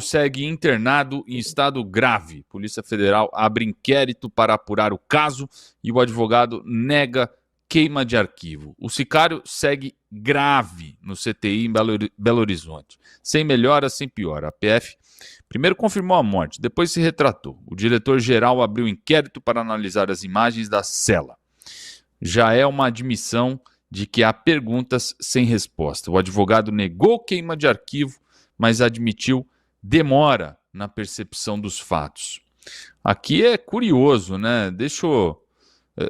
segue internado em estado grave. Polícia Federal abre inquérito para apurar o caso e o advogado nega queima de arquivo. O sicário segue grave no CTI em Belo Horizonte. Sem melhora, sem piora. A PF primeiro confirmou a morte, depois se retratou. O diretor-geral abriu inquérito para analisar as imagens da cela. Já é uma admissão de que há perguntas sem resposta. O advogado negou queima de arquivo, mas admitiu demora na percepção dos fatos. Aqui é curioso, né?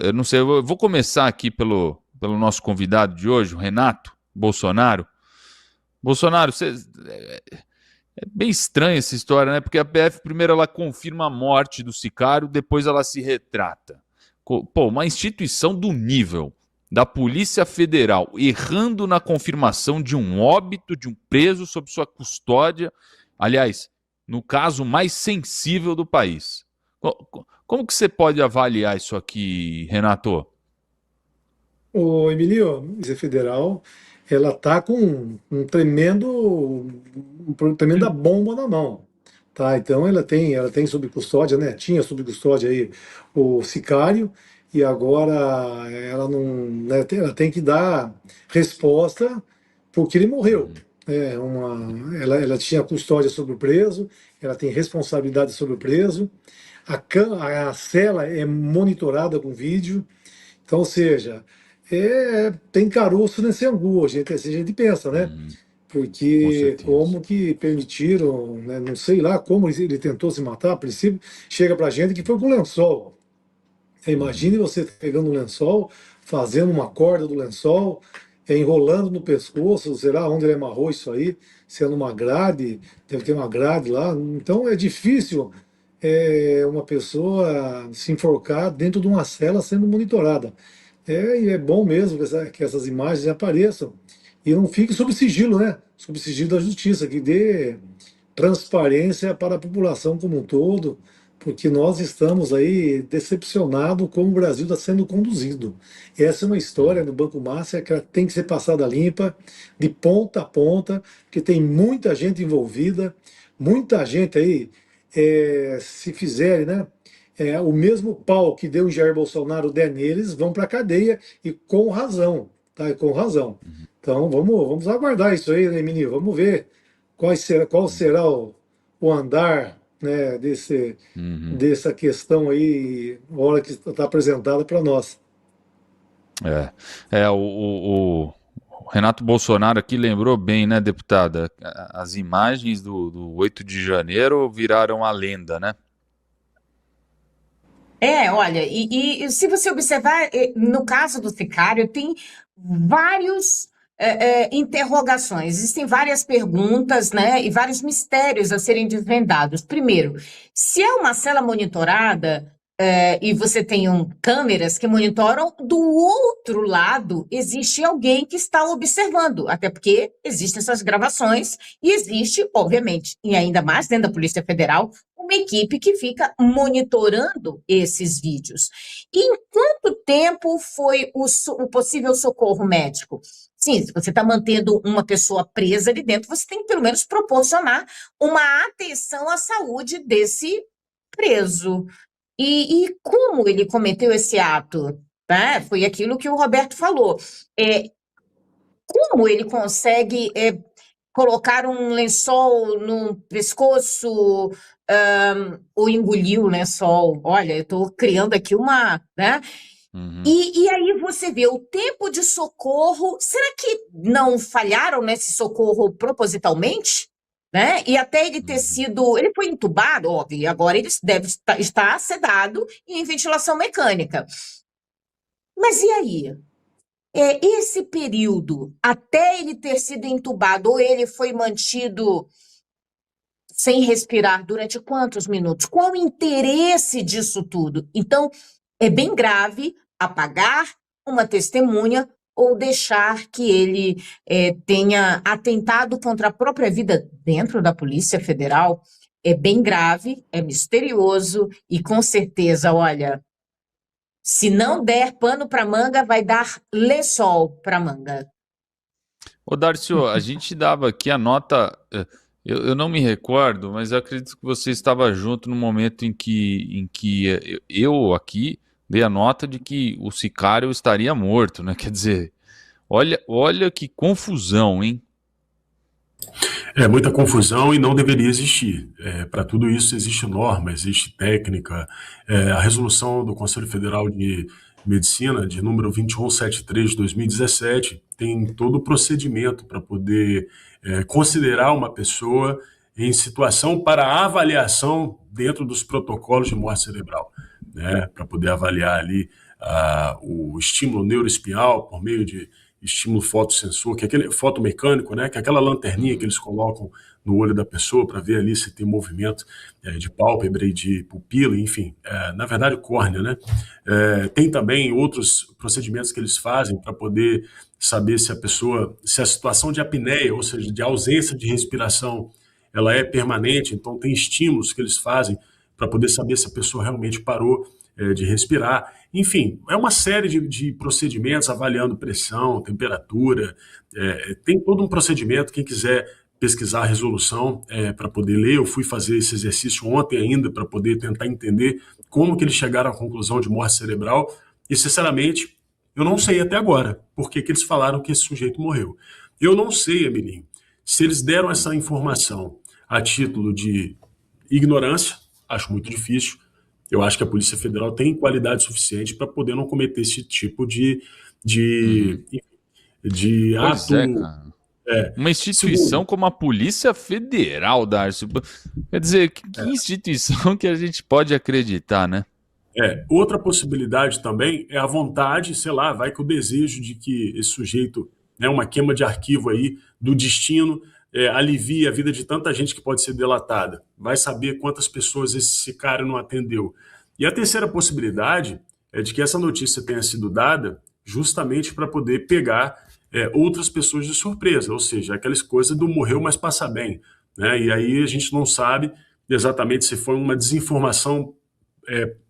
Eu não sei, eu vou começar aqui pelo nosso convidado de hoje, o Renato Bolsonaro. Bolsonaro, é bem estranha essa história, né? Porque a PF primeiro ela confirma a morte do sicário, depois ela se retrata. Pô, uma instituição do nível da Polícia Federal errando na confirmação de um óbito de um preso sob sua custódia, aliás, no caso mais sensível do país. Como que você pode avaliar isso aqui, Renato? O Emilio, a Polícia Federal, ela tá com uma tremenda bomba na mão, tá? Então ela tem sob custódia, né? Tinha sob custódia aí o sicário e agora ela não, né, ela tem que dar resposta porque ele morreu. Ela tinha custódia sobre o preso, ela tem responsabilidade sobre o preso, a cela é monitorada com vídeo, então, ou seja, tem caroço nesse angu, assim a gente pensa, né? Com Porque certeza. como que permitiram, né? Não sei lá como ele tentou se matar, a princípio, chega pra gente que foi com lençol. Imagine você pegando um lençol, fazendo uma corda do lençol, enrolando no pescoço, sei lá onde ele amarrou isso aí, se é numa grade, deve ter uma grade lá. Então é difícil uma pessoa se enforcar dentro de uma cela sendo monitorada. E é bom mesmo que essas imagens apareçam e não fique sob sigilo, né? Sob sigilo da justiça, que dê transparência para a população como um todo, porque nós estamos aí decepcionados como o Brasil está sendo conduzido. Essa é uma história do Banco Márcia que ela tem que ser passada limpa, de ponta a ponta, porque tem muita gente envolvida, muita gente aí, se fizerem, né? O mesmo pau que deu em Jair Bolsonaro der neles, vão para a cadeia e com razão, tá? E com razão. Então vamos aguardar isso aí, né, menino? Vamos ver qual será o andar, né, Uhum. dessa questão aí, a hora que está apresentada para nós. O Renato Bolsonaro aqui lembrou bem, né, deputada? As imagens do 8 de janeiro viraram a lenda, né? Olha, e se você observar, no caso do sicário, tem vários interrogações, existem várias perguntas, né, e vários mistérios a serem desvendados. Primeiro, se é uma cela monitorada, e você tem câmeras que monitoram, do outro lado existe alguém que está observando, até porque existem essas gravações e existe, obviamente, e ainda mais dentro da Polícia Federal, uma equipe que fica monitorando esses vídeos. E em quanto tempo foi o possível socorro médico? Sim, se você está mantendo uma pessoa presa ali dentro, você tem que pelo menos proporcionar uma atenção à saúde desse preso. E como ele cometeu esse ato? Tá? Foi aquilo que o Roberto falou. Como ele consegue colocar um lençol no pescoço, ou engolir o lençol? Olha, eu estou criando aqui uma, né? Uhum. E aí você vê o tempo de socorro. Será que não falharam nesse socorro propositalmente? Né? E até ele ter Uhum. sido. Ele foi entubado, óbvio, e agora ele deve estar sedado e em ventilação mecânica. Mas e aí? Esse período, até ele ter sido entubado, ou ele foi mantido sem respirar durante quantos minutos? Qual o interesse disso tudo? Então, é bem grave apagar uma testemunha ou deixar que ele tenha atentado contra a própria vida dentro da Polícia Federal. É bem grave, é misterioso e com certeza, olha, se não der pano para manga, vai dar lençol para manga. Ô, Darcio, a gente dava aqui a nota. Eu não me recordo, mas eu acredito que você estava junto no momento em que eu aqui dei a nota de que o sicário estaria morto, né? Quer dizer, olha que confusão, hein? É muita confusão e não deveria existir. Para tudo isso existe norma, existe técnica. A resolução do Conselho Federal de Medicina, de número 2173 de 2017, tem todo o procedimento para poder considerar uma pessoa em situação para avaliação dentro dos protocolos de morte cerebral, né? Para poder avaliar ali o estímulo neuroespial por meio de estímulo fotossensor, que é aquele fotomecânico, né, que é aquela lanterninha que eles colocam no olho da pessoa para ver ali se tem movimento de pálpebra e de pupila, enfim, na verdade córnea, né? Tem também outros procedimentos que eles fazem para poder saber se a situação de apneia, ou seja, de ausência de respiração, ela é permanente, então tem estímulos que eles fazem para poder saber se a pessoa realmente parou de respirar. Enfim, é uma série de procedimentos avaliando pressão, temperatura, tem todo um procedimento. Quem quiser pesquisar a resolução para poder ler, eu fui fazer esse exercício ontem ainda para poder tentar entender como que eles chegaram à conclusão de morte cerebral e, sinceramente, eu não sei até agora por que eles falaram que esse sujeito morreu. Eu não sei, Emilinho, se eles deram essa informação a título de ignorância, acho muito difícil. Eu acho que a Polícia Federal tem qualidade suficiente para poder não cometer esse tipo de, de Pois ato. é, cara. Uma instituição Segundo, como a Polícia Federal, Darcy. Quer dizer, que instituição que a gente pode acreditar, né? outra possibilidade também é a vontade, sei lá, vai que o desejo de que esse sujeito, né, uma queima de arquivo aí do destino, alivie a vida de tanta gente que pode ser delatada. Vai saber quantas pessoas esse cara não atendeu. E a terceira possibilidade é de que essa notícia tenha sido dada justamente para poder pegar outras pessoas de surpresa, ou seja, aquelas coisas do morreu, mas passa bem, né? E aí a gente não sabe exatamente se foi uma desinformação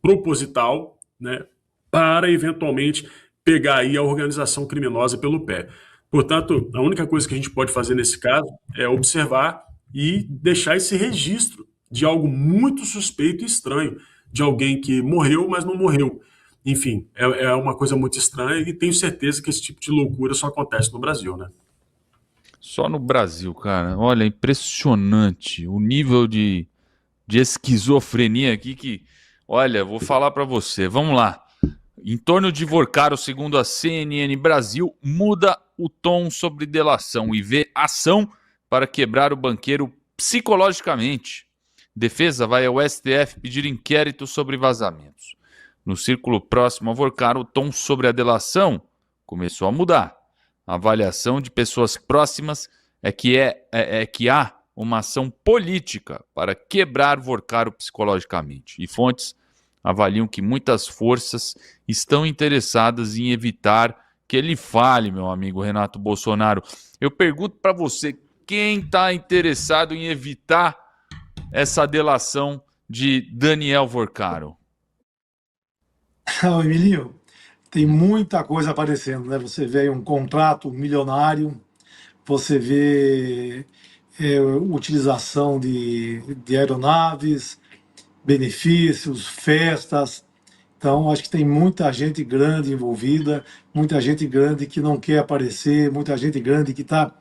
proposital, né, para eventualmente pegar aí a organização criminosa pelo pé. Portanto, a única coisa que a gente pode fazer nesse caso é observar e deixar esse registro de algo muito suspeito e estranho, de alguém que morreu, mas não morreu. Enfim, é uma coisa muito estranha e tenho certeza que esse tipo de loucura só acontece no Brasil, né? Só no Brasil, cara. Olha, impressionante o nível de esquizofrenia aqui que, olha, vou falar para você. Vamos lá. Em torno de Vorcaro, segundo a CNN Brasil, muda o tom sobre delação e vê ação para quebrar o banqueiro psicologicamente. Defesa vai ao STF pedir inquérito sobre vazamentos. No círculo próximo a Vorcaro, o tom sobre a delação começou a mudar. A avaliação de pessoas próximas é que há uma ação política para quebrar Vorcaro psicologicamente. E fontes avaliam que muitas forças estão interessadas em evitar que ele fale, meu amigo Renato Bolsonaro. Eu pergunto para você, quem está interessado em evitar essa delação de Daniel Vorcaro? Emílio, tem muita coisa aparecendo, né? Você vê aí um contrato milionário, você vê utilização de aeronaves, benefícios, festas. Então, acho que tem muita gente grande envolvida, muita gente grande que não quer aparecer, muita gente grande que está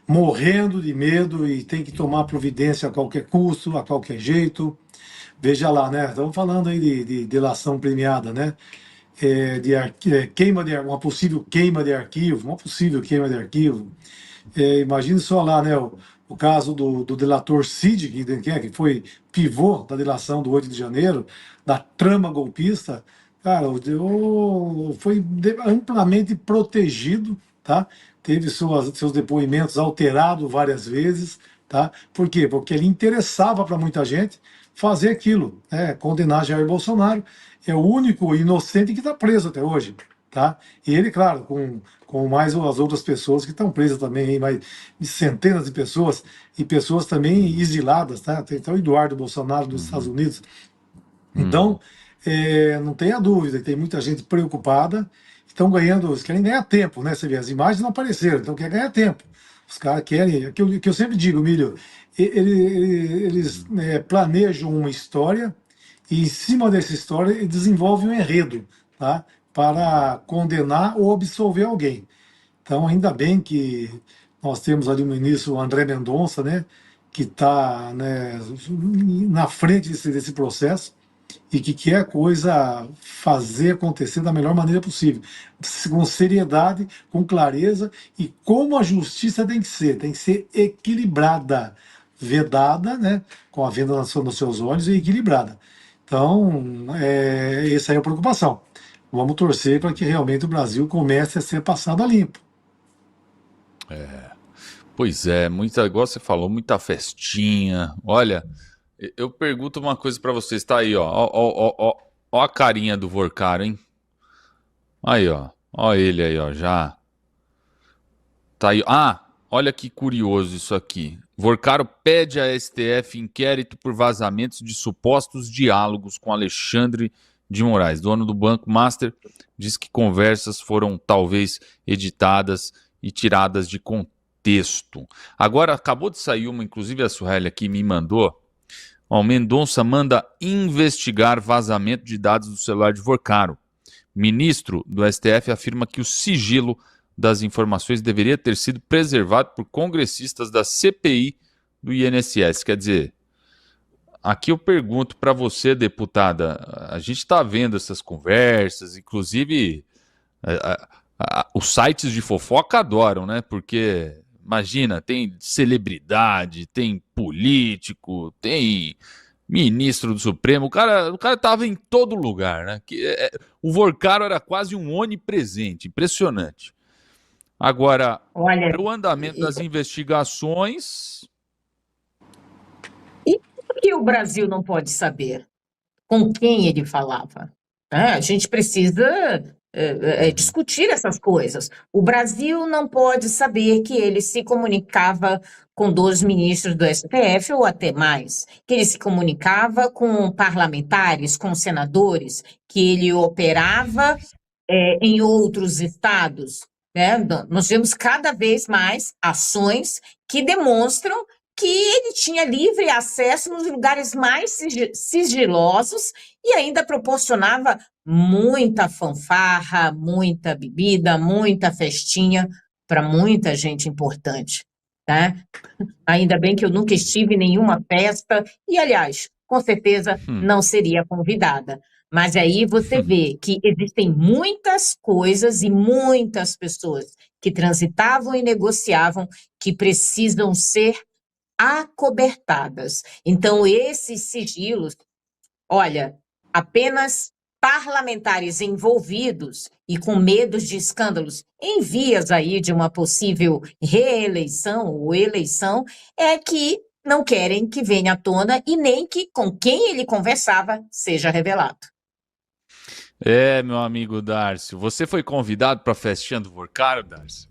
morrendo de medo e tem que tomar providência a qualquer custo, a qualquer jeito. Veja lá, né? Estamos falando aí de delação premiada, né? Uma possível queima de arquivo. Imagine só lá, né? O caso do delator Cid, que foi pivô da delação do 8 de janeiro, da trama golpista, cara, foi amplamente protegido, tá? Teve seus depoimentos alterados várias vezes, tá? Por quê? Porque ele interessava para muita gente fazer aquilo, né? Condenar Jair Bolsonaro. É o único inocente que está preso até hoje, tá? E ele, claro, com mais as outras pessoas que estão presas também, mais de centenas de pessoas, e pessoas também exiladas, tá? Tem até o Eduardo Bolsonaro dos Estados Unidos. Então, não tenha dúvida, tem muita gente preocupada, estão ganhando, querem ganhar tempo, né? Você vê, as imagens não apareceram, então quer ganhar tempo. Os caras querem, que eu sempre digo, Milho, eles planejam uma história e em cima dessa história eles desenvolvem um enredo, tá? Para condenar ou absolver alguém. Então, ainda bem que nós temos ali no início o André Mendonça, né, que está, né, na frente desse processo e que quer a coisa fazer acontecer da melhor maneira possível, com seriedade, com clareza e como a justiça tem que ser equilibrada, vedada, né, com a venda nos seus olhos e equilibrada. Então, essa é a preocupação. Vamos torcer para que realmente o Brasil comece a ser passado a limpo. Pois é, igual você falou, muita festinha. Olha, eu pergunto uma coisa pra vocês, tá aí, ó. Ó a carinha do Vorcaro, hein? Aí, ó. Ó ele aí, ó, já. Tá aí. Ah, olha que curioso isso aqui. Vorcaro pede a STF inquérito por vazamentos de supostos diálogos com Alexandre de Moraes, dono do Banco Master, diz que conversas foram talvez editadas e tiradas de contexto. Agora, acabou de sair uma, inclusive a Sueli aqui me mandou. Ó, o Mendonça manda investigar vazamento de dados do celular de Vorcaro. Ministro do STF afirma que o sigilo das informações deveria ter sido preservado por congressistas da CPI do INSS. Quer dizer, aqui eu pergunto para você, deputada, a gente está vendo essas conversas, inclusive os sites de fofoca adoram, né? Porque, imagina, tem celebridade, tem político, tem ministro do Supremo, o cara estava em todo lugar, né? O Vorcaro era quase um onipresente, impressionante. Agora, Olha, o andamento das investigações... e por que o Brasil não pode saber com quem ele falava? A gente precisa discutir essas coisas. O Brasil não pode saber que ele se comunicava com 2 ministros do STF ou até mais, que ele se comunicava com parlamentares, com senadores, que ele operava em outros estados, né? Nós vemos cada vez mais ações que demonstram que ele tinha livre acesso nos lugares mais sigilosos e ainda proporcionava muita fanfarra, muita bebida, muita festinha para muita gente importante, tá? Ainda bem que eu nunca estive em nenhuma festa e, aliás, com certeza não seria convidada. Mas aí você vê que existem muitas coisas e muitas pessoas que transitavam e negociavam que precisam ser acobertadas. Então, esses sigilos, olha, apenas parlamentares envolvidos e com medos de escândalos em vias aí de uma possível reeleição ou eleição é que não querem que venha à tona e nem que com quem ele conversava seja revelado. Meu amigo Darcio, você foi convidado para a festinha do Vorcaro, Darcio?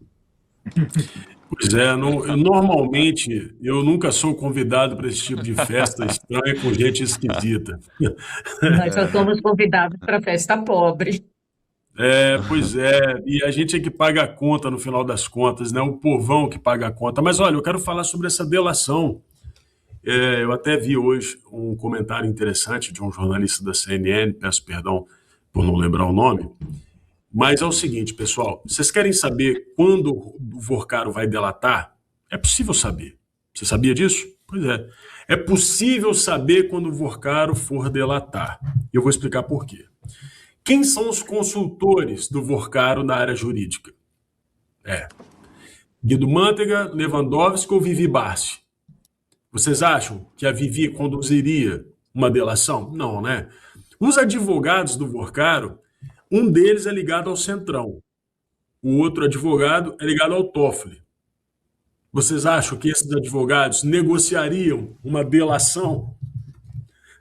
Pois é, normalmente eu nunca sou convidado para esse tipo de festa estranha com gente esquisita. Nós só somos convidados para festa pobre. Pois é, e a gente é que paga a conta no final das contas, né? O povão que paga a conta. Mas olha, eu quero falar sobre essa delação. Eu até vi hoje um comentário interessante de um jornalista da CNN, peço perdão por não lembrar o nome, mas é o seguinte, pessoal, vocês querem saber quando o Vorcaro vai delatar? É possível saber. Você sabia disso? Pois é. É possível saber quando o Vorcaro for delatar. E eu vou explicar por quê. Quem são os consultores do Vorcaro na área jurídica? Guido Mantega, Lewandowski ou Vivi Bassi? Vocês acham que a Vivi conduziria uma delação? Não, né? Os advogados do Vorcaro, um deles é ligado ao Centrão, o outro advogado é ligado ao Toffoli. Vocês acham que esses advogados negociariam uma delação?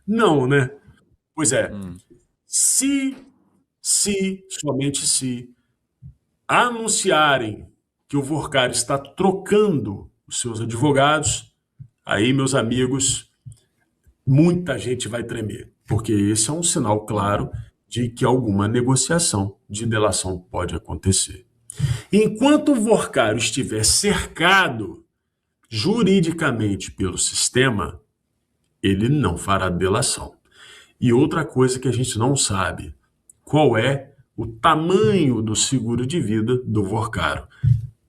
Não, né? Pois é. Somente se anunciarem que o Vorcaro está trocando os seus advogados, aí, meus amigos, muita gente vai tremer, porque esse é um sinal claro de que alguma negociação de delação pode acontecer. Enquanto o Vorcaro estiver cercado juridicamente pelo sistema, ele não fará delação. E outra coisa que a gente não sabe, qual é o tamanho do seguro de vida do Vorcaro.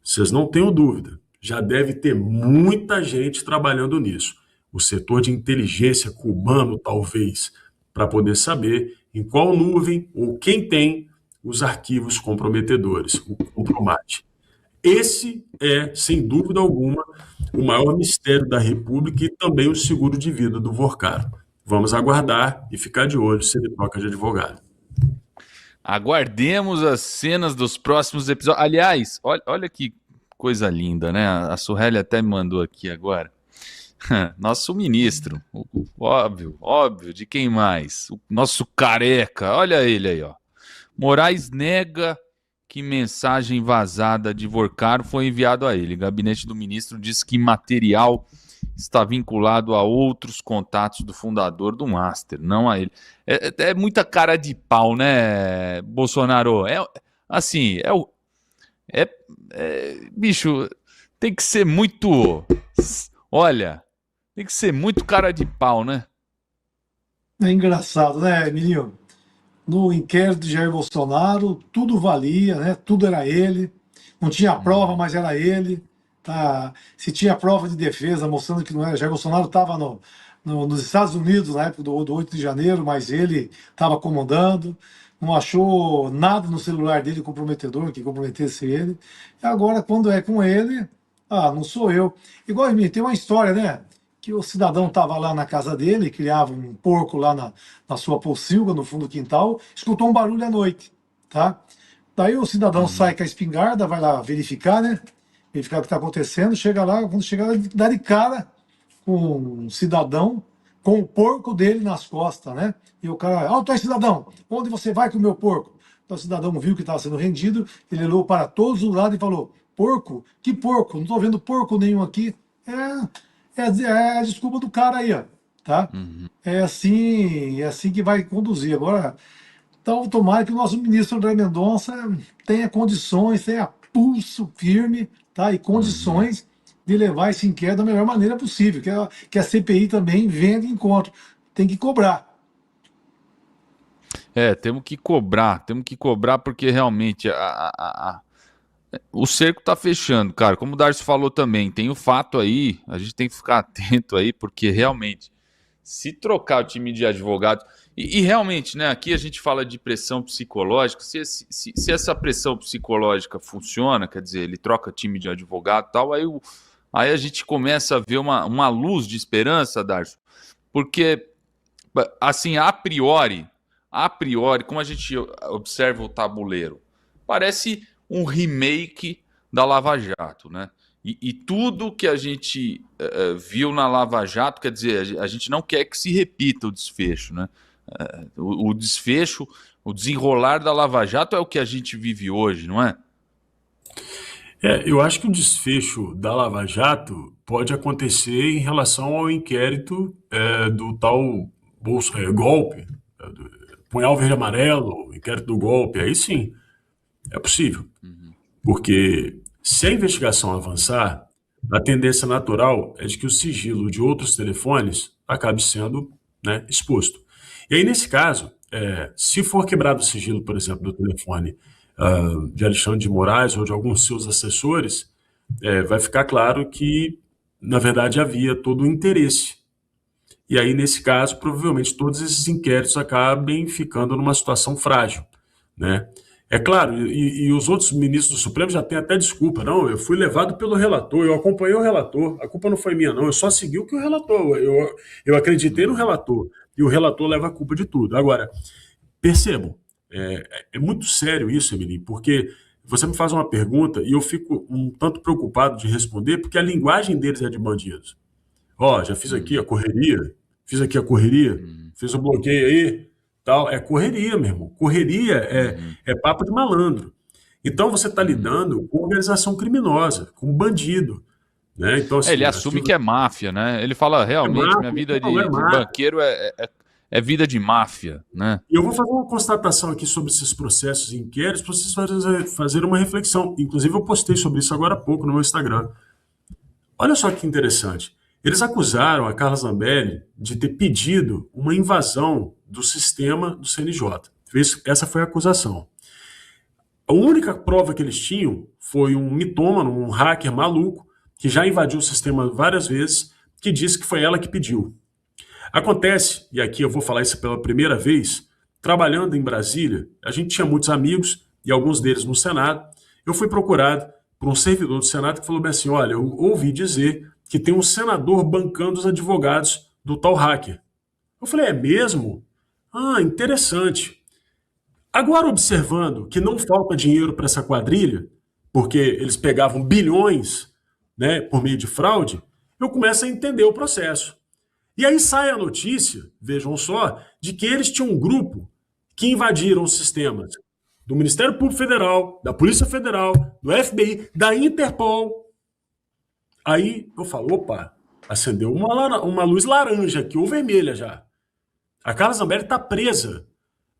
Vocês não tenham dúvida, já deve ter muita gente trabalhando nisso. O setor de inteligência cubano, talvez, para poder saber em qual nuvem ou quem tem os arquivos comprometedores, o compromate. Esse é, sem dúvida alguma, o maior mistério da República e também o seguro de vida do Vorcaro. Vamos aguardar e ficar de olho se ele troca de advogado. Aguardemos as cenas dos próximos episódios. Aliás, olha que coisa linda, né? A Sueli até me mandou aqui agora. Nosso ministro, óbvio, de quem mais? O nosso careca, olha ele aí, ó. Moraes nega que mensagem vazada de Vorcaro foi enviado a ele. O gabinete do ministro diz que material está vinculado a outros contatos do fundador do Master, não a ele. É muita cara de pau, né, Bolsonaro? Bicho, tem que ser muito... Olha, tem que ser muito cara de pau, né? É engraçado, né, Emílio? No inquérito de Jair Bolsonaro, tudo valia, né? Tudo era ele. Não tinha prova, mas era ele. Tá? Se tinha prova de defesa mostrando que não era, Jair Bolsonaro estava nos Estados Unidos na época do 8 de janeiro, mas ele estava comandando. Não achou nada no celular dele comprometedor, que comprometesse ele. E agora, quando é com ele, não sou eu. Igual a mim, tem uma história, né? Que o cidadão estava lá na casa dele, criava um porco lá na sua pocilga, no fundo do quintal, escutou um barulho à noite, tá? Daí o cidadão sai com a espingarda, vai lá verificar, né? Verificar o que está acontecendo, chega lá, quando chegar, dá de cara com um cidadão com o porco dele nas costas, né? E o cara, alto aí, cidadão, onde você vai com o meu porco? Então o cidadão viu que estava sendo rendido, ele olhou para todos os lados e falou, porco? Que porco? Não estou vendo porco nenhum aqui. É a desculpa do cara aí, ó, tá? É assim que vai conduzir. Agora, então, tomara que o nosso ministro André Mendonça tenha condições, tenha pulso firme, tá? E condições de levar esse inquérito da melhor maneira possível, que a CPI também venha de encontro. Tem que cobrar. Temos que cobrar porque realmente o cerco tá fechando, cara. Como o Darcy falou também, tem o fato aí, a gente tem que ficar atento aí, porque realmente, se trocar o time de advogados, e realmente, né, aqui a gente fala de pressão psicológica, se essa pressão psicológica funciona, quer dizer, ele troca time de advogado e tal, aí a gente começa a ver uma luz de esperança, Darcy, porque, assim, a priori, como a gente observa o tabuleiro, parece um remake da Lava Jato, né? E tudo que a gente viu na Lava Jato, quer dizer, a gente não quer que se repita o desfecho, né? O desfecho, o desenrolar da Lava Jato é o que a gente vive hoje, não é? Eu acho que o desfecho da Lava Jato pode acontecer em relação ao inquérito do tal golpe, punhal verde e amarelo, inquérito do golpe, aí sim, é possível. Porque se a investigação avançar, a tendência natural é de que o sigilo de outros telefones acabe sendo, né, exposto. E aí, nesse caso, se for quebrado o sigilo, por exemplo, do telefone de Alexandre de Moraes ou de alguns seus assessores, vai ficar claro que, na verdade, havia todo o interesse. E aí, nesse caso, provavelmente todos esses inquéritos acabem ficando numa situação frágil, né? É claro, e os outros ministros do Supremo já têm até desculpa. Não, eu fui levado pelo relator, eu acompanhei o relator, a culpa não foi minha, não, eu só segui o que o relator, eu acreditei no relator, e o relator leva a culpa de tudo. Agora, percebam, é muito sério isso, Emily, porque você me faz uma pergunta e eu fico um tanto preocupado de responder, porque a linguagem deles é de bandidos. Já fiz aqui a correria, fiz o bloqueio aí, tal, é correria, meu irmão. Correria é papo de malandro. Então você está lidando com organização criminosa, com bandido, né? Então, assim, ele assume que é máfia, né? Ele fala, realmente, máfia, minha vida de máfia. banqueiro é vida de máfia, né? E eu vou fazer uma constatação aqui sobre esses processos e inquéritos para vocês fazerem uma reflexão. Inclusive, eu postei sobre isso agora há pouco no meu Instagram. Olha só que interessante. Eles acusaram a Carla Zambelli de ter pedido uma invasão do sistema do CNJ. Essa foi a acusação. A única prova que eles tinham foi um mitômano, um hacker maluco, que já invadiu o sistema várias vezes, que disse que foi ela que pediu. Acontece, e aqui eu vou falar isso pela primeira vez, trabalhando em Brasília, a gente tinha muitos amigos, e alguns deles no Senado. Eu fui procurado por um servidor do Senado que falou bem assim: olha, eu ouvi dizer que tem um senador bancando os advogados do tal hacker. Eu falei: é mesmo? Ah, interessante. Agora, observando que não falta dinheiro para essa quadrilha, porque eles pegavam bilhões, né, por meio de fraude, eu começo a entender o processo. E aí sai a notícia, vejam só, de que eles tinham um grupo que invadiram os sistemas do Ministério Público Federal, da Polícia Federal, do FBI, da Interpol. Aí eu falo: opa, acendeu uma luz laranja aqui, ou vermelha já. A Carla Zambelli está presa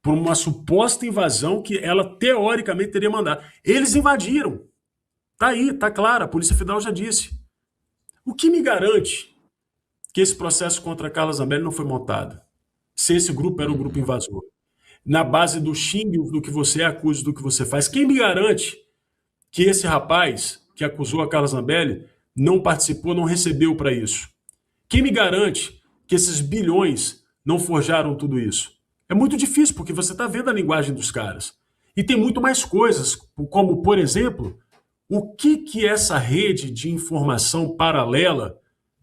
por uma suposta invasão que ela teoricamente teria mandado. Eles invadiram. Tá aí, tá claro, a Polícia Federal já disse. O que me garante que esse processo contra a Carla Zambelli não foi montado? Se esse grupo era o grupo invasor. Na base do xingue, do que você acusa, do que você faz. Quem me garante que esse rapaz que acusou a Carla Zambelli não participou, não recebeu para isso? Quem me garante que esses bilhões não forjaram tudo isso? É muito difícil, porque você está vendo a linguagem dos caras. E tem muito mais coisas, como, por exemplo, o que essa rede de informação paralela,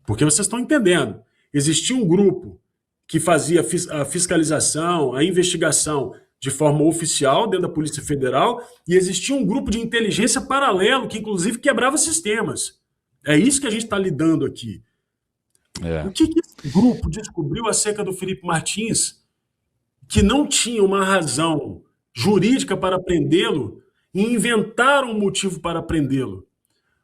porque vocês estão entendendo, existia um grupo que fazia a fiscalização, a investigação de forma oficial dentro da Polícia Federal, e existia um grupo de inteligência paralelo que, inclusive, quebrava sistemas. É isso que a gente está lidando aqui. O que esse grupo descobriu acerca do Felipe Martins, que não tinha uma razão jurídica para prendê-lo, e inventaram um motivo para prendê-lo?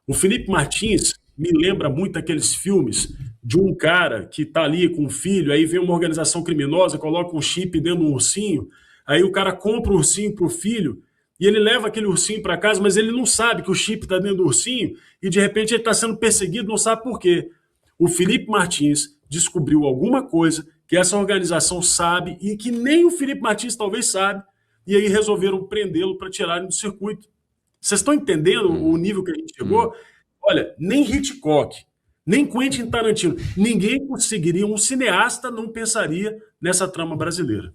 O Felipe Martins me lembra muito aqueles filmes de um cara que está ali com um filho, aí vem uma organização criminosa, coloca um chip dentro de um ursinho, aí o cara compra o ursinho para o filho, e ele leva aquele ursinho para casa, mas ele não sabe que o chip está dentro do ursinho, e de repente ele está sendo perseguido, não sabe por quê. O Felipe Martins descobriu alguma coisa que essa organização sabe e que nem o Felipe Martins talvez sabe, e aí resolveram prendê-lo para tirarem do circuito. Vocês estão entendendo o nível que a gente chegou? Olha, nem Hitchcock, nem Quentin Tarantino, ninguém conseguiria, um cineasta não pensaria nessa trama brasileira.